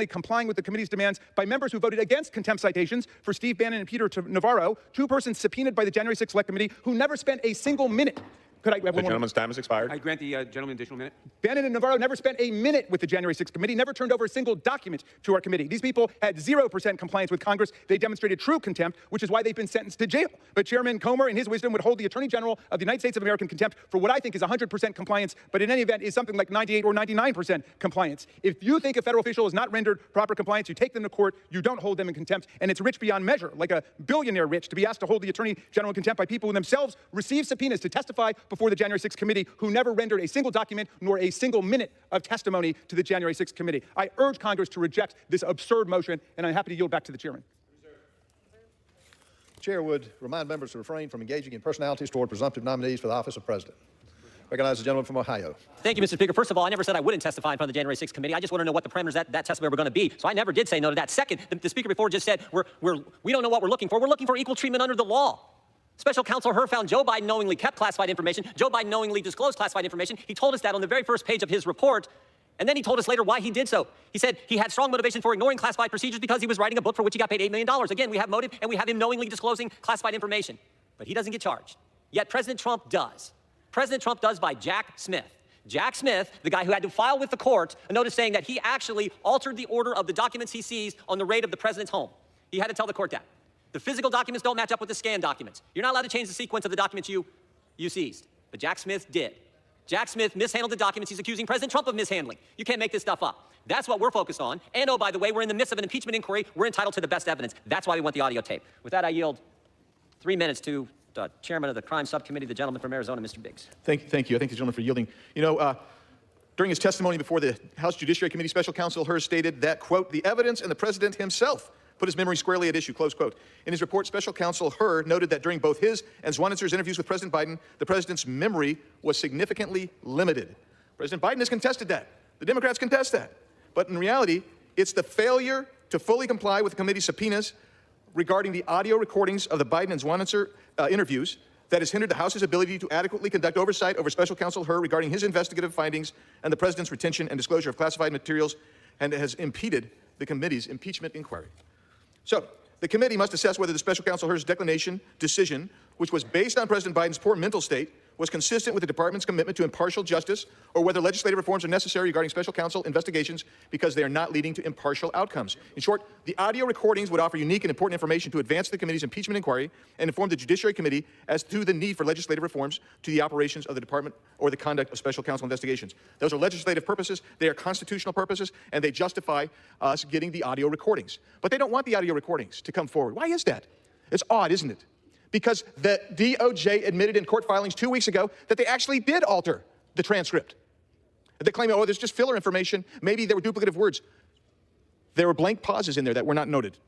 overwhelmingly complying with the committee's demands by members who voted against contempt citations for Steve Bannon and Peter Navarro, two persons subpoenaed by the January 6th Select Committee who never spent a single minute. Could I have the gentleman's time has expired. I grant the gentleman an additional minute. Bannon and Navarro never spent a minute with the January 6th committee, never turned over a single document to our committee. These people had 0% compliance with Congress. They demonstrated true contempt, which is why they've been sentenced to jail. But Chairman Comer, in his wisdom, would hold the Attorney General of the United States of America in contempt for what I think is 100% compliance, but in any event is something like 98 or 99% compliance. If you think a federal official has not rendered proper compliance, you take them to court, you don't hold them in contempt, and it's rich beyond measure, like a billionaire rich, to be asked to hold the Attorney General in contempt by people who themselves received subpoenas to testify before the January 6th committee, who never rendered a single document nor a single minute of testimony to the January 6th committee. I urge Congress to reject this absurd motion, and I'm happy to yield back to the chairman. The chair would remind members to refrain from engaging in personalities toward presumptive nominees for the office of president. Recognize the gentleman from Ohio. Thank you, Mr. Speaker. First of all, I never said I wouldn't testify in front of the January 6th committee. I just want to know what the parameters of that testimony were going to be. So I never did say no to that. Second, the speaker before just said we don't know what we're looking for. We're looking for equal treatment under the law. Special Counsel Hur found Joe Biden knowingly kept classified information. Joe Biden knowingly disclosed classified information. He told us that on the very first page of his report, and then he told us later why he did so. He said he had strong motivation for ignoring classified procedures because he was writing a book for which he got paid $8 million. Again, we have motive, and we have him knowingly disclosing classified information. But he doesn't get charged. Yet President Trump does. President Trump does by Jack Smith. Jack Smith, the guy who had to file with the court a notice saying that he actually altered the order of the documents he seized on the raid of the president's home. He had to tell the court that. The physical documents don't match up with the scanned documents. You're not allowed to change the sequence of the documents you seized. But Jack Smith did. Jack Smith mishandled the documents he's accusing President Trump of mishandling. You can't make this stuff up. That's what we're focused on. And oh, by the way, we're in the midst of an impeachment inquiry. We're entitled to the best evidence. That's why we want the audio tape. With that, I yield 3 minutes to the chairman of the crime subcommittee, the gentleman from Arizona, Mr. Biggs. Thank you. I thank the gentleman for yielding. You know, during his testimony before the House Judiciary Committee, Special Counsel Hur stated that, quote, the evidence and the president himself put his memory squarely at issue, close quote. In his report, Special Counsel Hur noted that during both his and Zwanitzer's interviews with President Biden, the president's memory was significantly limited. President Biden has contested that. The Democrats contest that. But in reality, it's the failure to fully comply with the committee's subpoenas regarding the audio recordings of the Biden and Zwanitzer interviews that has hindered the House's ability to adequately conduct oversight over Special Counsel Hur regarding his investigative findings and the president's retention and disclosure of classified materials, and has impeded the committee's impeachment inquiry. So, the committee must assess whether the Special Counsel Hur's declination decision, which was based on President Biden's poor mental state, was consistent with the department's commitment to impartial justice, or whether legislative reforms are necessary regarding special counsel investigations because they are not leading to impartial outcomes. In short, the audio recordings would offer unique and important information to advance the committee's impeachment inquiry and inform the Judiciary Committee as to the need for legislative reforms to the operations of the department or the conduct of special counsel investigations. Those are legislative purposes, they are constitutional purposes, and they justify us getting the audio recordings. But they don't want the audio recordings to come forward. Why is that? It's odd, isn't it? Because the DOJ admitted in court filings 2 weeks ago that they actually did alter the transcript. They claim, oh, there's just filler information. Maybe there were duplicative words. There were blank pauses in there that were not noted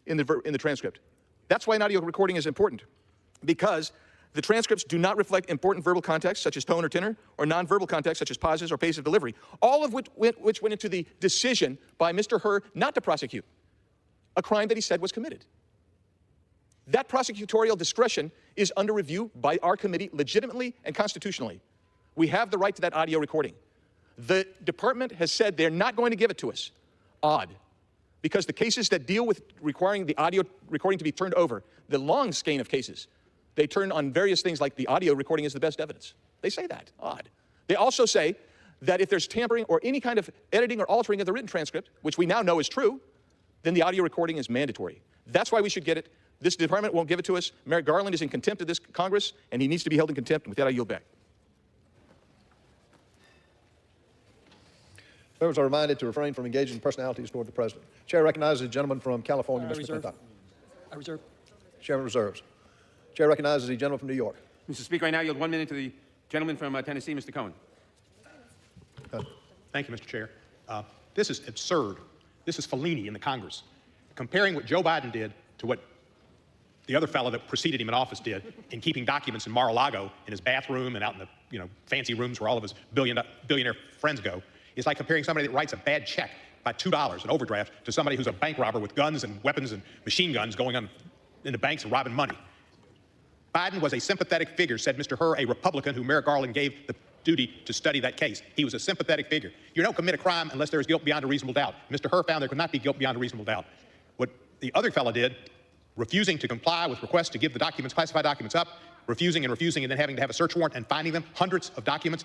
in the transcript. That's why an audio recording is important, because the transcripts do not reflect important verbal context, such as tone or tenor, or nonverbal context, such as pauses or pace of delivery, all of which went into the decision by Mr. Hur not to prosecute a crime that he said was committed. That prosecutorial discretion is under review by our committee legitimately and constitutionally. We have the right to that audio recording. The department has said they're not going to give it to us. Odd. Because the cases that deal with requiring the audio recording to be turned over, the long skein of cases, they turn on various things like the audio recording is the best evidence. They say that. Odd. They also say that if there's tampering or any kind of editing or altering of the written transcript, which we now know is true, then the audio recording is mandatory. That's why we should get it. This department won't give it to us. Merrick Garland is in contempt of this Congress, and he needs to be held in contempt. And with that, I yield back. Members are reminded to refrain from engaging in personalities toward the president. Chair recognizes the gentleman from California, Mr. McClintock. I reserve. Chairman reserves. Chair recognizes the gentleman from New York. Mr. Speaker, I now yield 1 minute to the gentleman from Tennessee, Mr. Cohen. Thank you, Mr. Chair. This is absurd. This is Fellini in the Congress. Comparing what Joe Biden did to what the other fellow that preceded him in office did in keeping documents in Mar-a-Lago in his bathroom and out in the fancy rooms where all of his billionaire friends go. It's like comparing somebody that writes a bad check by $2 in overdraft to somebody who's a bank robber with guns and weapons and machine guns going on into banks and robbing money. Biden was a sympathetic figure, said Mr. Hur, a Republican who Merrick Garland gave the duty to study that case. He was a sympathetic figure. You don't commit a crime unless there is guilt beyond a reasonable doubt. Mr. Hur found there could not be guilt beyond a reasonable doubt. What the other fellow did, refusing to comply with requests to give the documents, classified documents up, refusing, and then having to have a search warrant and finding them, hundreds of documents,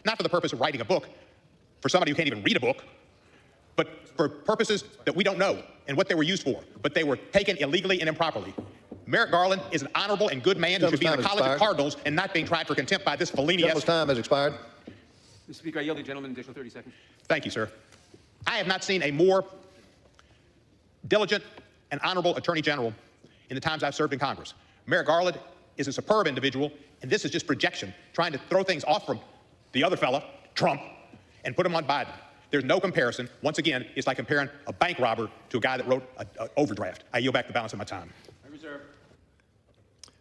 not for the purpose of writing a book, for somebody who can't even read a book, but for purposes that we don't know and what they were used for, but they were taken illegally and improperly. Merrick Garland is an honorable and good man who should be in the College of Cardinals and not being tried for contempt by this Fellini. Gentleman's time has expired. Mr. Speaker, I yield the gentleman an additional 30 seconds. Thank you, sir. I have not seen a more diligent and honorable Attorney General in the times I've served in Congress. Merrick Garland is a superb individual, and this is just projection, trying to throw things off from the other fella, Trump, and put him on Biden. There's no comparison. Once again, it's like comparing a bank robber to a guy that wrote an overdraft. I yield back the balance of my time. I reserve.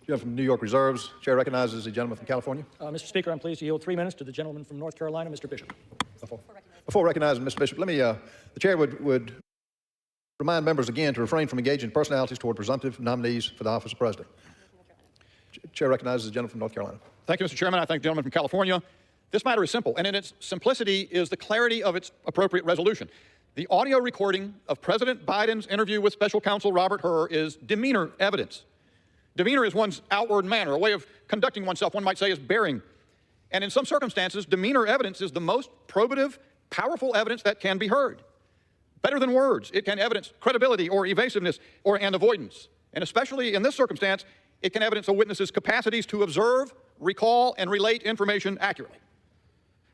Gentleman from New York reserves. Chair recognizes the gentleman from California. Mr. Speaker, I'm pleased to yield 3 minutes to the gentleman from North Carolina, Mr. Bishop. Before recognizing Mr. Bishop, let me, the chair would remind members again to refrain from engaging personalities toward presumptive nominees for the office of president. Chair recognizes the gentleman from North Carolina. Thank you, Mr. Chairman. I thank the gentleman from California. This matter is simple, and in its simplicity is the clarity of its appropriate resolution. The audio recording of President Biden's interview with Special Counsel Robert Hur is demeanor evidence. Demeanor is one's outward manner, a way of conducting oneself, one might say, is bearing. And in some circumstances, demeanor evidence is the most probative, powerful evidence that can be heard. Better than words, it can evidence credibility or evasiveness and avoidance. And especially in this circumstance, it can evidence a witness's capacities to observe, recall, and relate information accurately.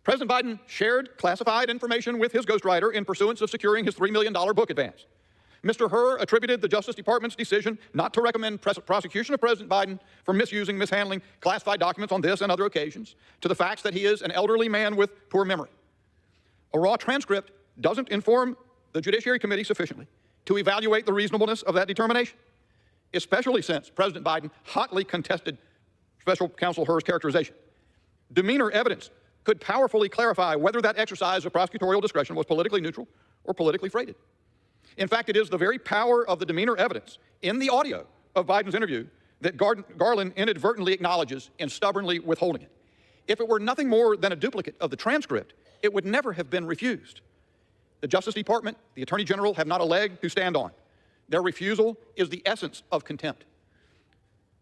President Biden shared classified information with his ghostwriter in pursuance of securing his $3 million book advance. Mr. Hur attributed the Justice Department's decision not to recommend prosecution of President Biden for misusing, mishandling classified documents on this and other occasions to the facts that he is an elderly man with poor memory. A raw transcript doesn't inform the Judiciary Committee sufficiently to evaluate the reasonableness of that determination, especially since President Biden hotly contested Special Counsel Hur's characterization. Demeanor evidence could powerfully clarify whether that exercise of prosecutorial discretion was politically neutral or politically freighted. In fact, it is the very power of the demeanor evidence in the audio of Biden's interview that Garland inadvertently acknowledges in stubbornly withholding it. If it were nothing more than a duplicate of the transcript, it would never have been refused. The Justice Department, the Attorney General have not a leg to stand on. Their refusal is the essence of contempt.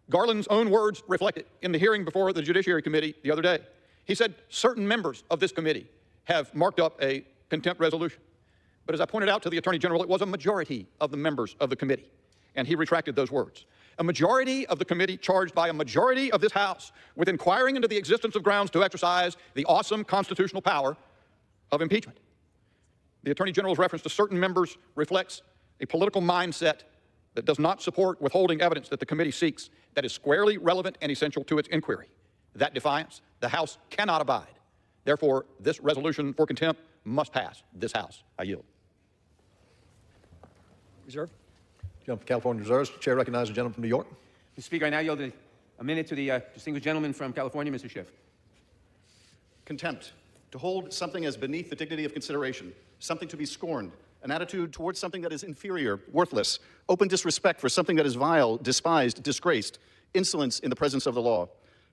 Garland's own words reflect it in the hearing before the Judiciary Committee the other day. He said certain members of this committee have marked up a contempt resolution. But as I pointed out to the Attorney General, it was a majority of the members of the committee, and he retracted those words. A majority of the committee charged by a majority of this House with inquiring into the existence of grounds to exercise the awesome constitutional power of impeachment. The Attorney General's reference to certain members reflects a political mindset that does not support withholding evidence that the committee seeks that is squarely relevant and essential to its inquiry. That defiance, the House cannot abide. Therefore, this resolution for contempt must pass this House. I yield. Reserve. Gentleman from California reserves. Chair recognizes the gentleman from New York. Mr. Speaker, I now yield a minute to the distinguished gentleman from California, Mr. Schiff. Contempt. To hold something as beneath the dignity of consideration, something to be scorned, an attitude towards something that is inferior, worthless, open disrespect for something that is vile, despised, disgraced, insolence in the presence of the law.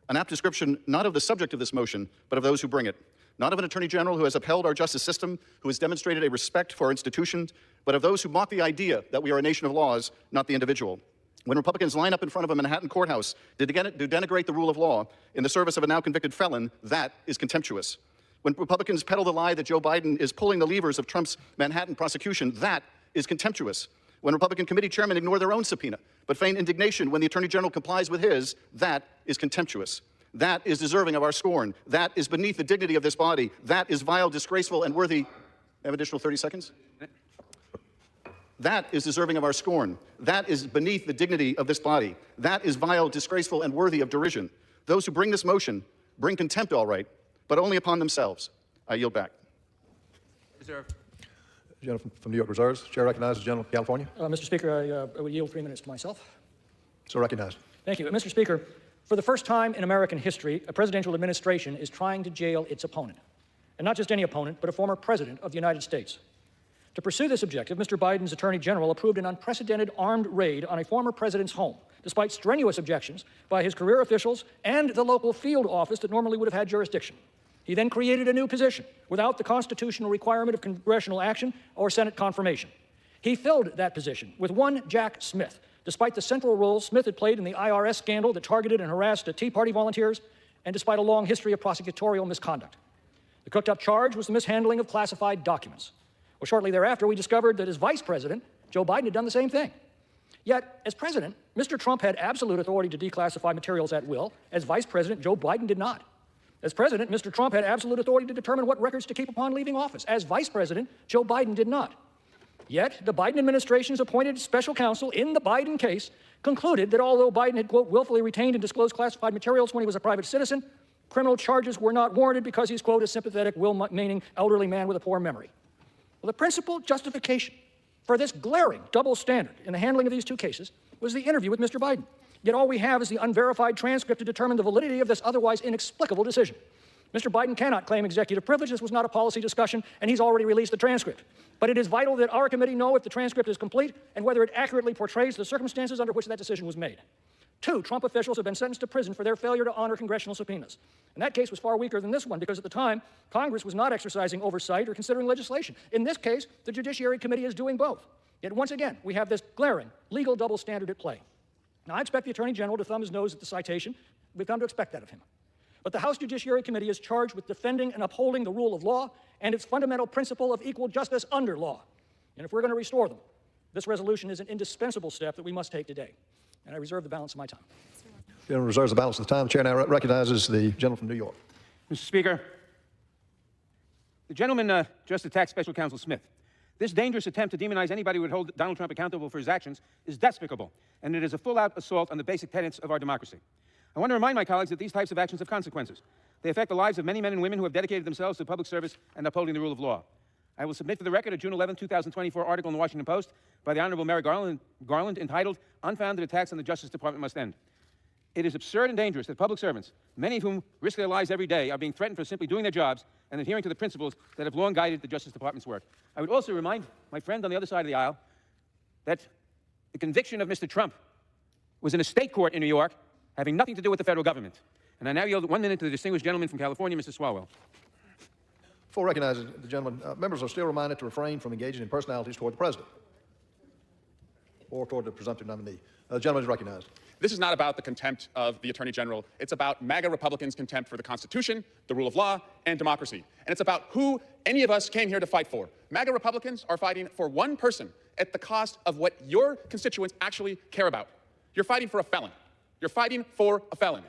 An apt description not of the subject of this motion, but of those who bring it. Not of an Attorney General who has upheld our justice system, who has demonstrated a respect for our institutions, but of those who mock the idea that we are a nation of laws, not the individual. When Republicans line up in front of a Manhattan courthouse to denigrate the rule of law in the service of a now convicted felon, that is contemptuous. When Republicans peddle the lie that Joe Biden is pulling the levers of Trump's Manhattan prosecution, that is contemptuous. When Republican committee chairmen ignore their own subpoena, but feign indignation when the Attorney General complies with his, that is contemptuous. That is deserving of our scorn. That is beneath the dignity of this body. That is vile, disgraceful, and worthy. I have additional 30 seconds? That is deserving of our scorn. That is beneath the dignity of this body. That is vile, disgraceful, and worthy of derision. Those who bring this motion bring contempt, all right, but only upon themselves. I yield back. Reserve. Gentleman from New York reserves. Chair recognizes the gentleman from California. Mr. Speaker, I will yield 3 minutes to myself. So recognized. Thank you. Mr. Speaker, for the first time in American history, a presidential administration is trying to jail its opponent. And not just any opponent, but a former president of the United States. To pursue this objective, Mr. Biden's Attorney General approved an unprecedented armed raid on a former president's home despite strenuous objections by his career officials and the local field office that normally would have had jurisdiction. He then created a new position without the constitutional requirement of congressional action or Senate confirmation. He filled that position with one Jack Smith, despite the central role Smith had played in the IRS scandal that targeted and harassed Tea Party volunteers, and despite a long history of prosecutorial misconduct. The cooked-up charge was the mishandling of classified documents. Well, shortly thereafter, we discovered that as vice president, Joe Biden had done the same thing. Yet, as president, Mr. Trump had absolute authority to declassify materials at will. As vice president, Joe Biden did not. As president, Mr. Trump had absolute authority to determine what records to keep upon leaving office. As vice president, Joe Biden did not. Yet, the Biden administration's appointed special counsel in the Biden case concluded that although Biden had, quote, willfully retained and disclosed classified materials when he was a private citizen, criminal charges were not warranted because he's, quote, a sympathetic, well-meaning elderly man with a poor memory. Well, the principal justification for this glaring double standard in the handling of these two cases was the interview with Mr. Biden. Yet all we have is the unverified transcript to determine the validity of this otherwise inexplicable decision. Mr. Biden cannot claim executive privilege. This was not a policy discussion, and he's already released the transcript. But it is vital that our committee know if the transcript is complete and whether it accurately portrays the circumstances under which that decision was made. 2 Trump officials have been sentenced to prison for their failure to honor congressional subpoenas. And that case was far weaker than this one because at the time, Congress was not exercising oversight or considering legislation. In this case, the Judiciary Committee is doing both. Yet once again, we have this glaring legal double standard at play. Now, I expect the Attorney General to thumb his nose at the citation. We've come to expect that of him. But the House Judiciary Committee is charged with defending and upholding the rule of law and its fundamental principle of equal justice under law. And if we're going to restore them, this resolution is an indispensable step that we must take today. And I reserve the balance of my time. The gentleman reserves the balance of the time. The chair now recognizes the gentleman from New York. Mr. Speaker, the gentleman just attacked Special Counsel Smith. This dangerous attempt to demonize anybody who would hold Donald Trump accountable for his actions is despicable, and it is a full-out assault on the basic tenets of our democracy. I want to remind my colleagues that these types of actions have consequences. They affect the lives of many men and women who have dedicated themselves to public service and upholding the rule of law. I will submit for the record a June 11, 2024 article in the Washington Post by the Honorable Merrick Garland entitled, "Unfounded Attacks on the Justice Department Must End." It is absurd and dangerous that public servants, many of whom risk their lives every day, are being threatened for simply doing their jobs and adhering to the principles that have long guided the Justice Department's work. I would also remind my friend on the other side of the aisle that the conviction of Mr. Trump was in a state court in New York, having nothing to do with the federal government. And I now yield 1 minute to the distinguished gentleman from California, Mr. Swalwell. Before recognizing the gentleman, members are still reminded to refrain from engaging in personalities toward the president or toward the presumptive nominee. The gentleman is recognized. This is not about the contempt of the Attorney General. It's about MAGA Republicans' contempt for the Constitution, the rule of law, and democracy. And it's about who any of us came here to fight for. MAGA Republicans are fighting for one person at the cost of what your constituents actually care about. You're fighting for a felon. You're fighting for a felon.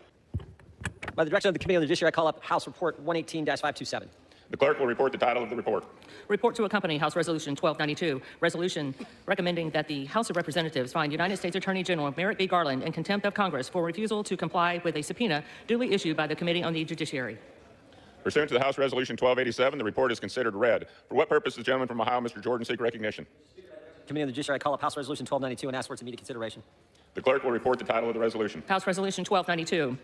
By the direction of the Committee on the Judiciary, I call up House Report 118-527. The clerk will report the title of the report. Report to accompany House Resolution 1292, resolution recommending that the House of Representatives find United States Attorney General Merrick B. Garland in contempt of Congress for refusal to comply with a subpoena duly issued by the Committee on the Judiciary. Pursuant to the House Resolution 1287, the report is considered read. For what purpose does the gentleman from Ohio, Mr. Jordan, seek recognition? Committee on the Judiciary, I call up House Resolution 1292 and ask for its immediate consideration. The clerk will report the title of the resolution. House Resolution 1292,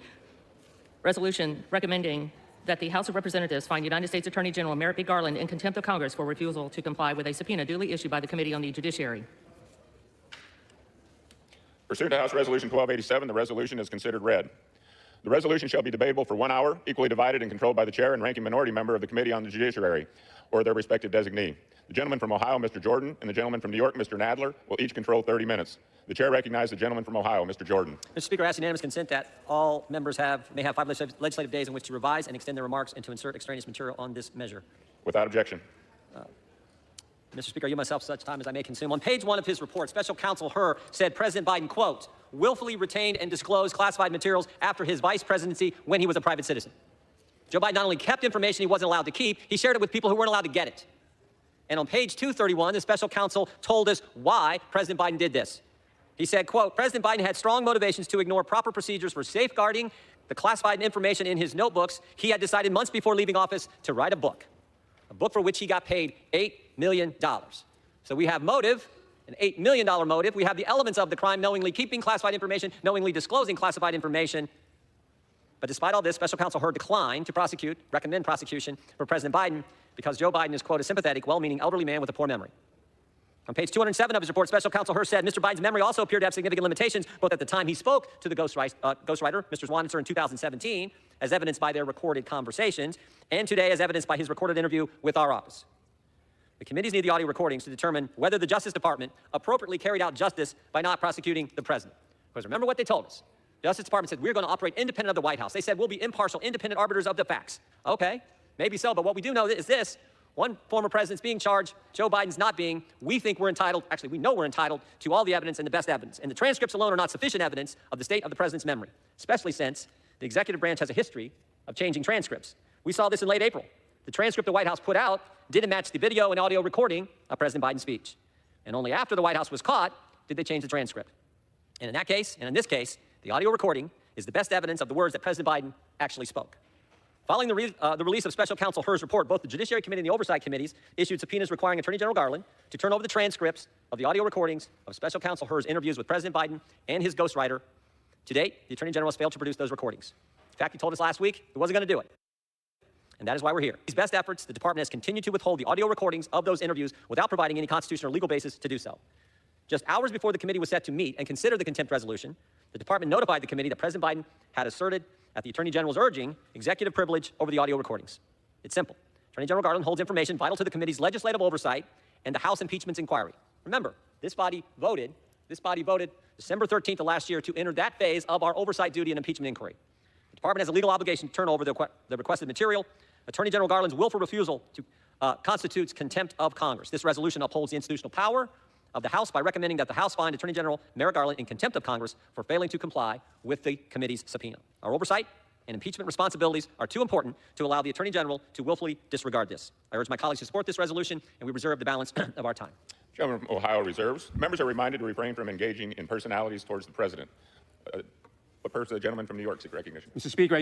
resolution recommending that the House of Representatives find United States Attorney General Merrick B. Garland in contempt of Congress for refusal to comply with a subpoena duly issued by the Committee on the Judiciary. Pursuant to House Resolution 1287, the resolution is considered read. The resolution shall be debatable for 1 hour, equally divided and controlled by the chair and ranking minority member of the Committee on the Judiciary, or their respective designee. The gentleman from Ohio, Mr. Jordan, and the gentleman from New York, Mr. Nadler, will each control 30 minutes. The chair recognizes the gentleman from Ohio, Mr. Jordan. Mr. Speaker, I ask unanimous consent that all members may have 5 legislative days in which to revise and extend their remarks and to insert extraneous material on this measure. Without objection. Mr. Speaker, I yield myself such time as I may consume. On page 1 of his report, Special Counsel Hur said President Biden, quote, willfully retained and disclosed classified materials after his vice presidency when he was a private citizen. Joe Biden not only kept information he wasn't allowed to keep, he shared it with people who weren't allowed to get it. And on page 231, the special counsel told us why President Biden did this. He said, quote, President Biden had strong motivations to ignore proper procedures for safeguarding the classified information in his notebooks. He had decided months before leaving office to write a book for which he got paid $8 million. So we have motive, an $8 million motive. We have the elements of the crime, knowingly keeping classified information, knowingly disclosing classified information. But despite all this, Special Counsel Hur declined to recommend prosecution for President Biden because Joe Biden is, quote, a sympathetic, well-meaning elderly man with a poor memory. On page 207 of his report, Special Counsel Hur said Mr. Biden's memory also appeared to have significant limitations, both at the time he spoke to the ghostwriter, Mr. Swanitzer, in 2017, as evidenced by their recorded conversations, and today as evidenced by his recorded interview with our office. The committees need the audio recordings to determine whether the Justice Department appropriately carried out justice by not prosecuting the president. Because remember what they told us. The Justice Department said, we're going to operate independent of the White House. They said, we'll be impartial, independent arbiters of the facts. Okay, maybe so, but what we do know is this. One former president's being charged, Joe Biden's not being. We think we're entitled, actually we know we're entitled to all the evidence and the best evidence. And the transcripts alone are not sufficient evidence of the state of the president's memory, especially since the executive branch has a history of changing transcripts. We saw this in late April. The transcript the White House put out didn't match the video and audio recording of President Biden's speech. And only after the White House was caught did they change the transcript. And in that case, and in this case, the audio recording is the best evidence of the words that President Biden actually spoke. Following the release of Special Counsel Hur's report, both the Judiciary Committee and the Oversight Committees issued subpoenas requiring Attorney General Garland to turn over the transcripts of the audio recordings of Special Counsel Hur's interviews with President Biden and his ghostwriter. To date, the Attorney General has failed to produce those recordings. In fact, he told us last week he wasn't going to do it. And that is why we're here. These best efforts, the department has continued to withhold the audio recordings of those interviews without providing any constitutional or legal basis to do so. Just hours before the committee was set to meet and consider the contempt resolution, the department notified the committee that President Biden had asserted, at the Attorney General's urging, executive privilege over the audio recordings. It's simple. Attorney General Garland holds information vital to the committee's legislative oversight and the House impeachment inquiry. Remember, this body voted December 13th of last year to enter that phase of our oversight duty and impeachment inquiry. The department has a legal obligation to turn over the requested material. Attorney General Garland's willful refusal constitutes contempt of Congress. This resolution upholds the institutional power of the House by recommending that the House find Attorney General Merrick Garland in contempt of Congress for failing to comply with the committee's subpoena. Our oversight and impeachment responsibilities are too important to allow the Attorney General to willfully disregard this. I urge my colleagues to support this resolution, and we reserve the balance of our time. Gentleman from Ohio reserves. Members are reminded to refrain from engaging in personalities towards the president. The gentleman from New York seek recognition. Mr. Speaker, I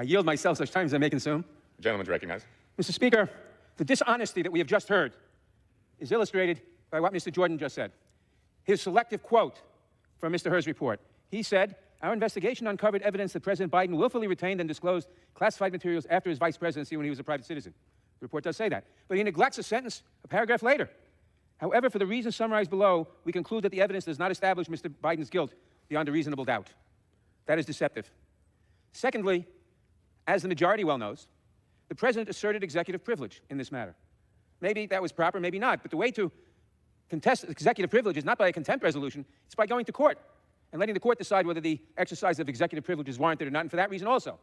yield myself such time as I may consume. The gentleman's recognized. Mr. Speaker, the dishonesty that we have just heard is illustrated by what Mr. Jordan just said. His selective quote from Mr. Hur's report. He said, our investigation uncovered evidence that President Biden willfully retained and disclosed classified materials after his vice presidency when he was a private citizen. The report does say that. But he neglects a sentence, a paragraph later. However, for the reasons summarized below, we conclude that the evidence does not establish Mr. Biden's guilt beyond a reasonable doubt. That is deceptive. Secondly, as the majority well knows, the president asserted executive privilege in this matter. Maybe that was proper, maybe not, but the way to contest executive privilege is not by a contempt resolution, it's by going to court and letting the court decide whether the exercise of executive privilege is warranted or not, and for that reason also,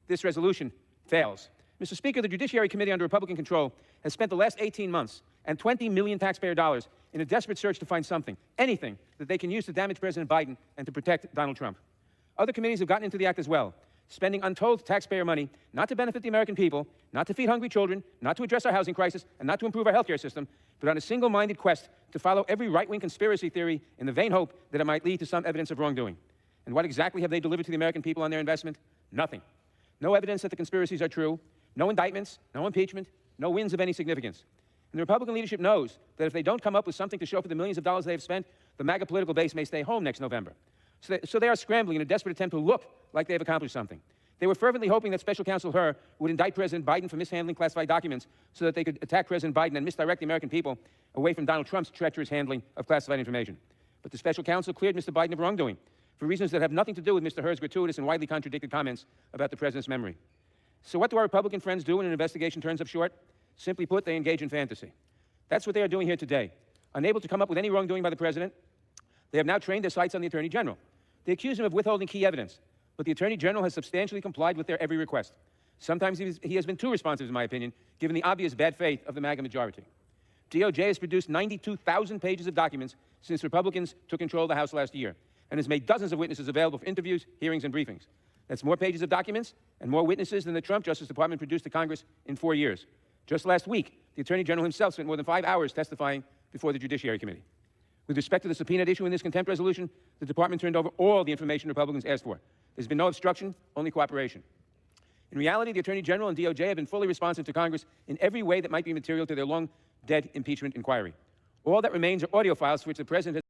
this resolution fails. Mr. Speaker, the Judiciary Committee under Republican control has spent the last 18 months and 20 million taxpayer dollars in a desperate search to find something, anything, that they can use to damage President Biden and to protect Donald Trump. Other committees have gotten into the act as well, spending untold taxpayer money not to benefit the American people, not to feed hungry children, not to address our housing crisis, and not to improve our healthcare system, but on a single-minded quest to follow every right-wing conspiracy theory in the vain hope that it might lead to some evidence of wrongdoing. And what exactly have they delivered to the American people on their investment? Nothing. No evidence that the conspiracies are true, no indictments, no impeachment, no wins of any significance. And the Republican leadership knows that if they don't come up with something to show for the millions of dollars they have spent, the MAGA political base may stay home next November. So they are scrambling in a desperate attempt to look like they have accomplished something. They were fervently hoping that Special Counsel Hur would indict President Biden for mishandling classified documents so that they could attack President Biden and misdirect the American people away from Donald Trump's treacherous handling of classified information. But the Special Counsel cleared Mr. Biden of wrongdoing for reasons that have nothing to do with Mr. Hur's gratuitous and widely contradicted comments about the President's memory. So what do our Republican friends do when an investigation turns up short? Simply put, they engage in fantasy. That's what they are doing here today. Unable to come up with any wrongdoing by the President, they have now trained their sights on the Attorney General. They accuse him of withholding key evidence, but the Attorney General has substantially complied with their every request. Sometimes he has been too responsive, in my opinion, given the obvious bad faith of the MAGA majority. DOJ has produced 92,000 pages of documents since Republicans took control of the House last year, and has made dozens of witnesses available for interviews, hearings, and briefings. That's more pages of documents and more witnesses than the Trump Justice Department produced to Congress in 4 years. Just last week, the Attorney General himself spent more than 5 hours testifying before the Judiciary Committee. With respect to the subpoena issue in this contempt resolution, the department turned over all the information Republicans asked for. There's been no obstruction, only cooperation. In reality, the Attorney General and DOJ have been fully responsive to Congress in every way that might be material to their long-dead impeachment inquiry. All that remains are audio files for which the President has